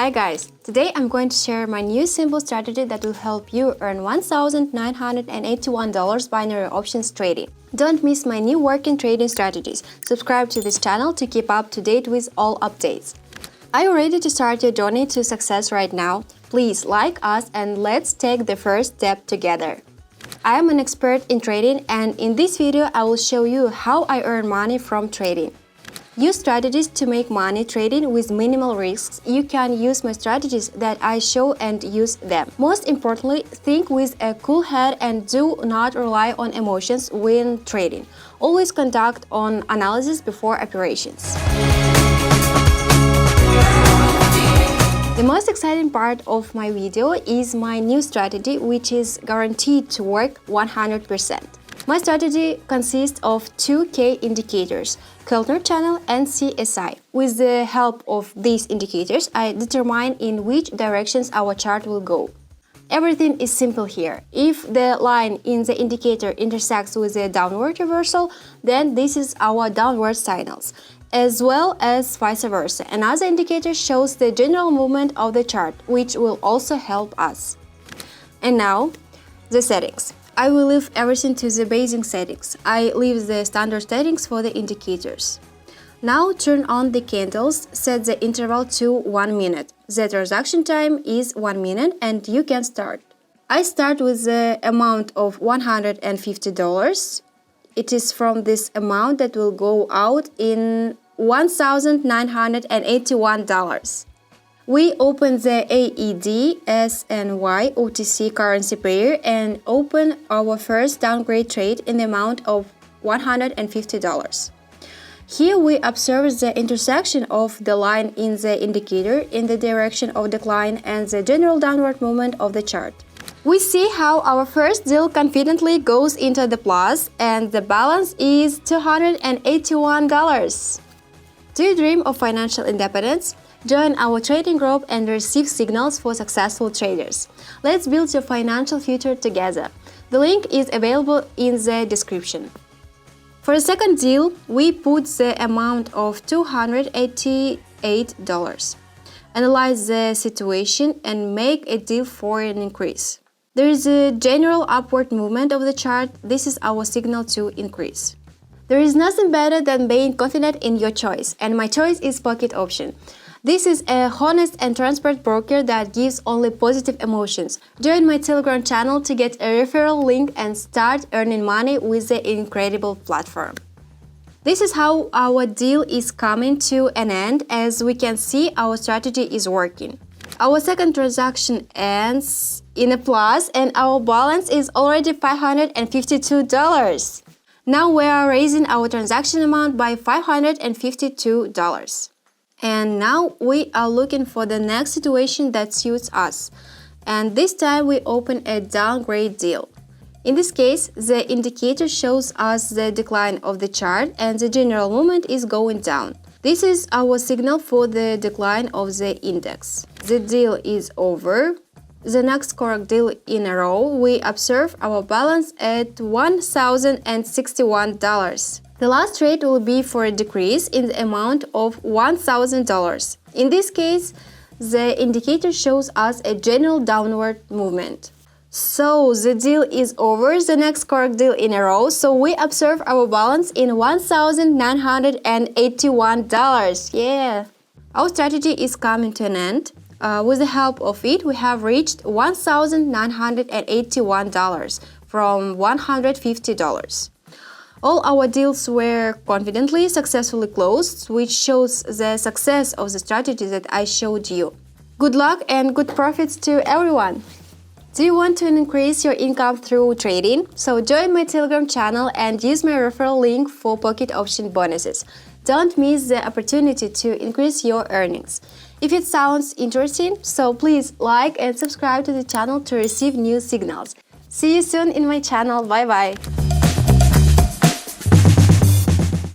Hi guys! Today I'm going to share my new simple strategy that will help you earn $1,981 binary options trading. Don't miss my new working trading strategies. Subscribe to this channel to keep up to date with all updates. Are you ready to start your journey to success right now? Please like us and let's take the first step together. I am an expert in trading, and in this video I will show you how I earn money from trading. Use strategies to make money trading with minimal risks. You can use my strategies that I show and use them. Most importantly, think with a cool head and do not rely on emotions when trading. Always conduct an analysis before operations. The most exciting part of my video is my new strategy, which is guaranteed to work 100%. My strategy consists of two key indicators, Keltner channel and CSI. With the help of these indicators, I determine in which directions our chart will go. Everything is simple here. If the line in the indicator intersects with a downward reversal, then this is our downward signals, as well as vice versa. Another indicator shows the general movement of the chart, which will also help us. And now, the settings. I will leave everything to the basic settings. I leave the standard settings for the indicators. Now turn on the candles, set the interval to 1 minute. The transaction time is 1 minute and you can start. I start with the amount of $150. It is from this amount that will go out in $1,981. We open the AED, SNY OTC currency pair and open our first downgrade trade in the amount of $150. Here we observe the intersection of the line in the indicator in the direction of decline and the general downward movement of the chart. We see how our first deal confidently goes into the plus and the balance is $281. Do you dream of financial independence? Join our trading group and receive signals for successful traders. Let's build your financial future together. The link is available in the description. For the second deal, we put the amount of $288. Analyze the situation and make a deal for an increase. There is a general upward movement of the chart. This is our signal to increase. There is nothing better than being confident in your choice, and my choice is Pocket Option. This is a honest and transparent broker that gives only positive emotions. Join my Telegram channel to get a referral link and start earning money with the incredible platform. This is how our deal is coming to an end. As we can see, our strategy is working. Our second transaction ends in a plus and our balance is already $552. Now we are raising our transaction amount by $552. And now we are looking for the next situation that suits us. And this time we open a downgrade deal. In this case, the indicator shows us the decline of the chart and the general movement is going down. This is our signal for the decline of the index. The deal is over. The next correct deal in a row, we observe our balance at $1,061. The last trade will be for a decrease in the amount of $1,000. In this case, the indicator shows us a general downward movement. So the deal is over, the next correct deal in a row, so we observe our balance in $1,981. Yeah! Our strategy is coming to an end. With the help of it, we have reached $1,981 from $150. All our deals were confidently, successfully closed, which shows the success of the strategy that I showed you. Good luck and good profits to everyone! Do you want to increase your income through trading? So join my Telegram channel and use my referral link for Pocket Option bonuses. Don't miss the opportunity to increase your earnings. If it sounds interesting, so please like and subscribe to the channel to receive new signals. See you soon in my channel. Bye bye!